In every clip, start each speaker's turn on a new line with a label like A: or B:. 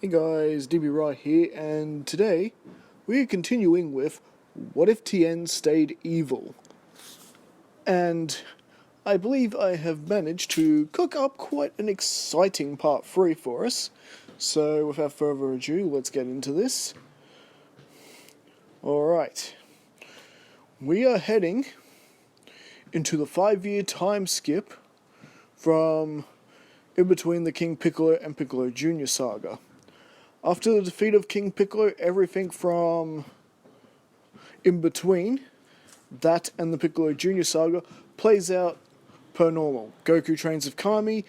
A: Hey guys, DB Right here, and today we're continuing with What If Tien Stayed Evil? And I believe I have managed to cook up quite an exciting part 3 for us. So without further ado, let's get into this. Alright, we are heading into the 5-year time skip from in between the King Piccolo and Piccolo Junior saga. After the defeat of King Piccolo, everything from in between that and the Piccolo Junior saga plays out per normal. Goku trains with Kami,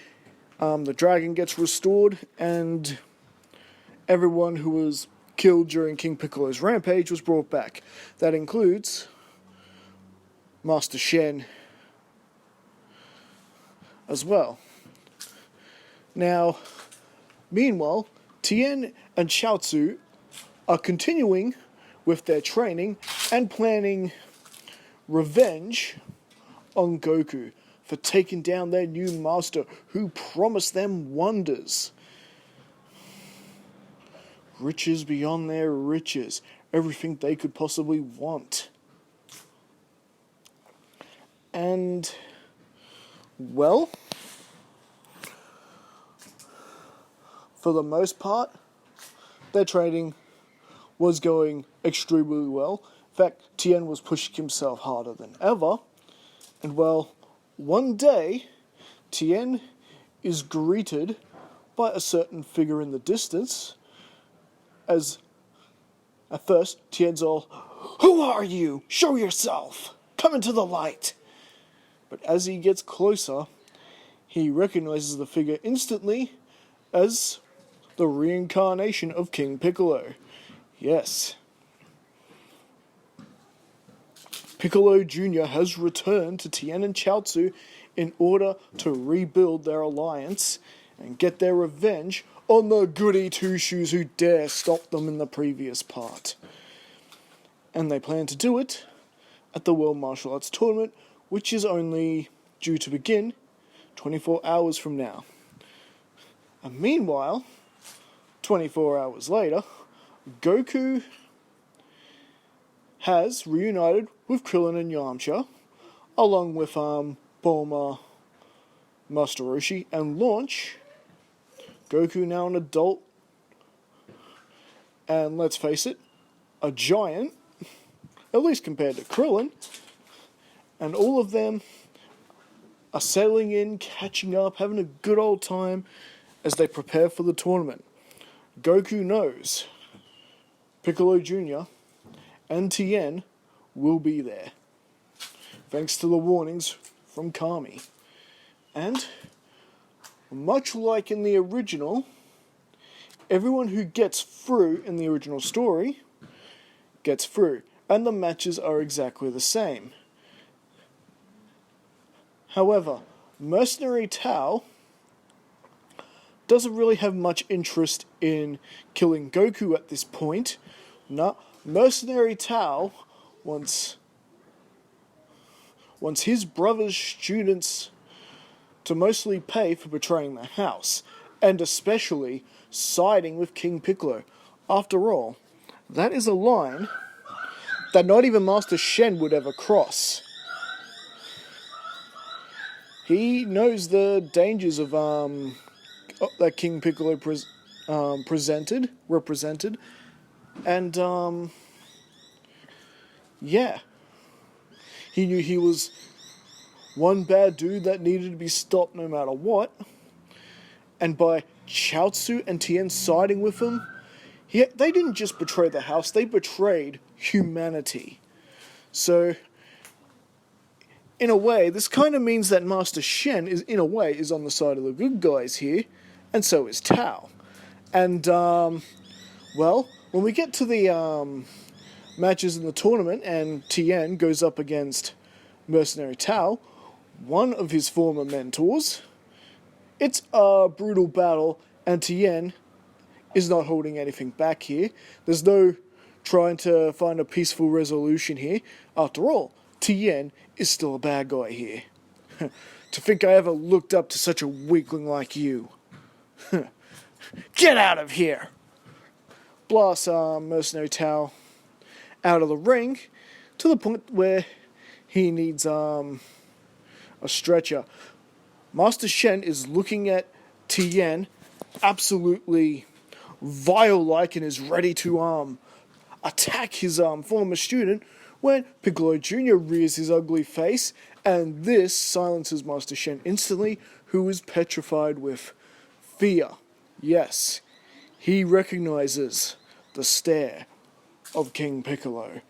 A: the dragon gets restored, and everyone who was killed during King Piccolo's rampage was brought back. That includes Master Shen as well. Now, meanwhile, Tien and Chaotzu are continuing with their training and planning revenge on Goku for taking down their new master who promised them wonders. Riches beyond their riches, everything they could possibly want. And, well, for the most part, their training was going extremely well. In fact, Tien was pushing himself harder than ever. And well, one day, Tien is greeted by a certain figure in the distance. As, at first, Tien's all, "Who are you? Show yourself! Come into the light!" But as he gets closer, he recognizes the figure instantly as the reincarnation of King Piccolo. Yes. Piccolo Junior has returned to Tien and Chaotzu in order to rebuild their alliance and get their revenge on the goody two-shoes who dare stop them in the previous part. And they plan to do it at the World Martial Arts Tournament, which is only due to begin 24 hours from now. And meanwhile, 24 hours later, Goku has reunited with Krillin and Yamcha, along with Bulma, Master Roshi, and Launch. Goku now an adult, and let's face it, a giant, at least compared to Krillin, and all of them are settling in, catching up, having a good old time as they prepare for the tournament. Goku knows Piccolo Junior and Tien will be there, thanks to the warnings from Kami. And, much like in the original, everyone who gets through in the original story gets through, and the matches are exactly the same. However, Mercenary Tao doesn't really have much interest in killing Goku at this point. No, Mercenary Tao wants his brother's students to mostly pay for betraying the house, and especially siding with King Piccolo. After all, that is a line that not even Master Shen would ever cross. He knows the dangers of that King Piccolo represented, and yeah, he knew he was one bad dude that needed to be stopped no matter what, and by Chaotzu and Tien siding with him, they didn't just betray the house, they betrayed humanity. So, in a way, this kind of means that Master Shen is on the side of the good guys here, and so is Tao. And, well, when we get to the matches in the tournament and Tien goes up against Mercenary Tao, one of his former mentors, it's a brutal battle, and Tien is not holding anything back here. There's no trying to find a peaceful resolution here. After all, Tien is still a bad guy here. To think I ever looked up to such a weakling like you. Get out of here! blasts Mercenary Tao out of the ring to the point where he needs a stretcher. Master Shen is looking at Tien absolutely vile-like and is ready to attack his former student when Piccolo Junior rears his ugly face, and this silences Master Shen instantly, who is petrified with fear. Yes, he recognizes the stare of King Piccolo.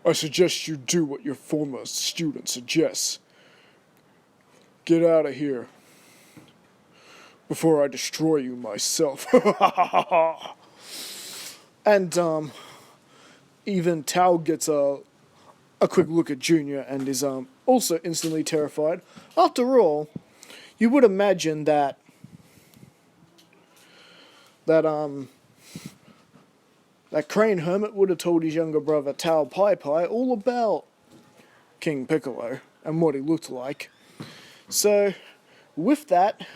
A: I suggest you do what your former student suggests. Get out of here before I destroy you myself. And even Tao gets a quick look at Junior and is also instantly terrified. After all, you would imagine that Crane Hermit would have told his younger brother Tao Pai Pai all about King Piccolo and what he looked like. So, with that,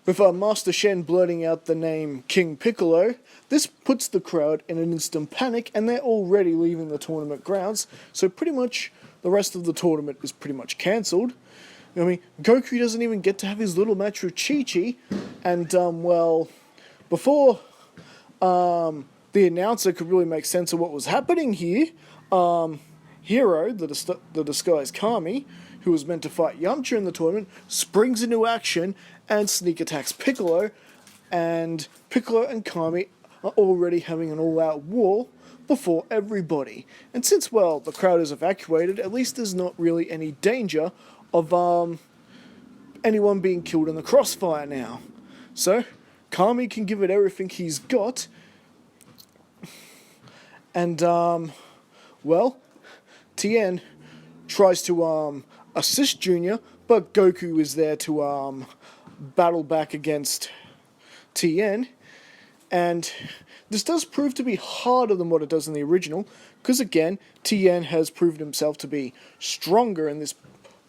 A: with Master Shen blurting out the name King Piccolo, this puts the crowd in an instant panic, and they're already leaving the tournament grounds, so pretty much the rest of the tournament is pretty much cancelled. I mean, Goku doesn't even get to have his little match with Chi-Chi, and, before the announcer could really make sense of what was happening here, Hero, the disguised Kami, who was meant to fight Yamcha in the tournament, springs into action and sneak attacks Piccolo, and Piccolo and Kami are already having an all-out war before everybody. And since, the crowd is evacuated, at least there's not really any danger of anyone being killed in the crossfire now. So, Kami can give it everything he's got, and, Tien tries to assist Junior, but Goku is there to battle back against Tien, and this does prove to be harder than what it does in the original, because again, Tien has proven himself to be stronger in this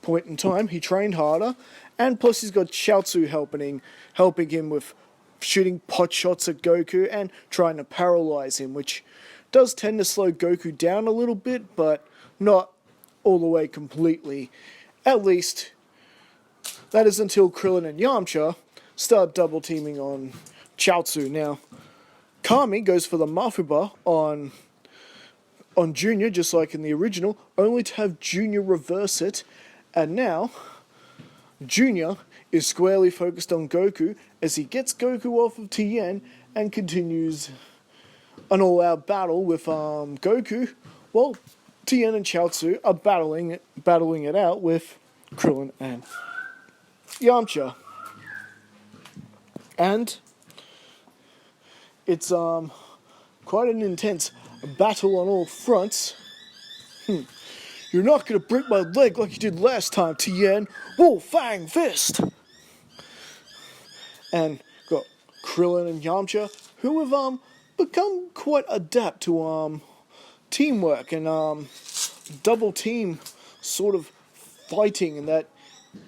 A: point in time. He trained harder, and plus he's got Chaotzu helping him with shooting pot shots at Goku and trying to paralyze him, which does tend to slow Goku down a little bit, but not all the way completely. At least, that is until Krillin and Yamcha start double teaming on Chaotzu. Now, Kami goes for the Mafuba on Junior, just like in the original, only to have Junior reverse it, and now Junior is squarely focused on Goku as he gets Goku off of Tien and continues an all-out battle with Goku, while Tien and Chaotzu are battling it out with Krillin and Yamcha. And it's quite an intense battle on all fronts. You're not gonna break my leg like you did last time, Tien. Whoa, Fang Fist! And got Krillin and Yamcha, who have become quite adept to teamwork and double team sort of fighting, and that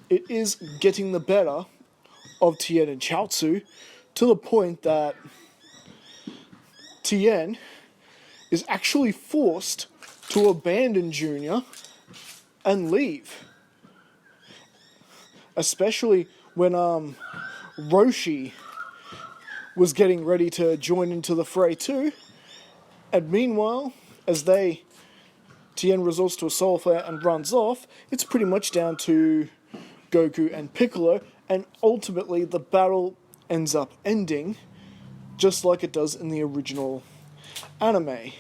A: it is getting the better of Tien and Chaotzu to the point that Tien is actually forced to abandon Junior and leave. Especially when Roshi was getting ready to join into the fray too. And meanwhile, as Tien resorts to a soul flare and runs off, it's pretty much down to Goku and Piccolo, and ultimately the battle ends up ending just like it does in the original anime.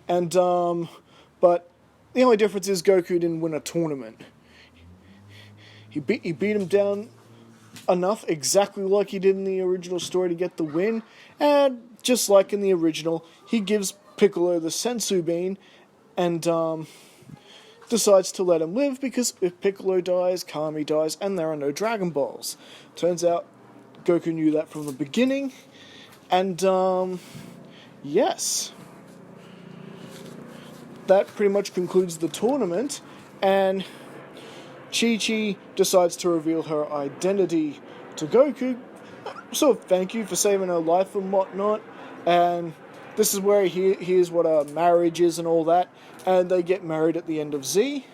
A: And, but the only difference is Goku didn't win a tournament. He beat him down enough, exactly like he did in the original story, to get the win, and just like in the original, he gives Piccolo the Senzu Bean and decides to let him live, because if Piccolo dies, Kami dies, and there are no Dragon Balls. Turns out Goku knew that from the beginning, and yes. That pretty much concludes the tournament, and Chi-Chi decides to reveal her identity to Goku, sort of thank you for saving her life and whatnot, and this is where he hears what a marriage is and all that, and they get married at the end of Z,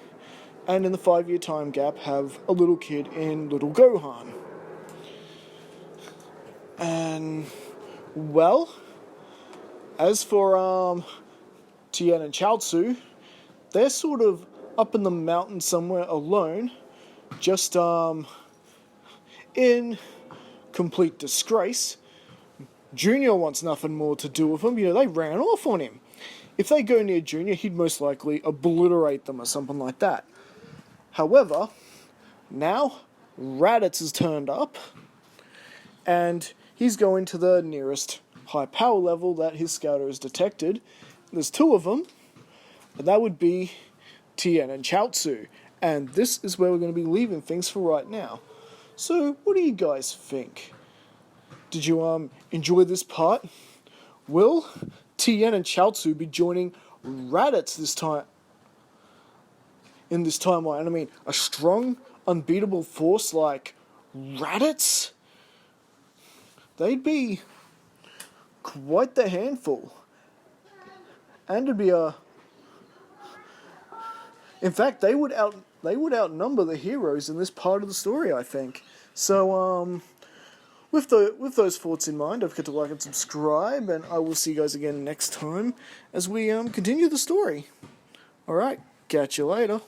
A: and in the 5-year time gap have a little kid in Little Gohan. And, well, as for Tien and Chaotzu, they're sort of up in the mountain somewhere alone, just in complete disgrace. Junior wants nothing more to do with him. They ran off on him. If they go near Junior, he'd most likely obliterate them or something like that. However, now Raditz has turned up, and he's going to the nearest high power level that his scouter has detected. There's 2 of them, and that would be Tien and Chaotzu. And this is where we're going to be leaving things for right now. So, what do you guys think? Did you enjoy this part? Will Tien and Chaotzu be joining Raditz this time? In this timeline, I mean, a strong, unbeatable force like Raditz? They'd be quite the handful. And it'd be in fact, they would outnumber the heroes in this part of the story, I think. So, with those thoughts in mind, don't forget to like and subscribe, and I will see you guys again next time as we continue the story. Alright, catch you later.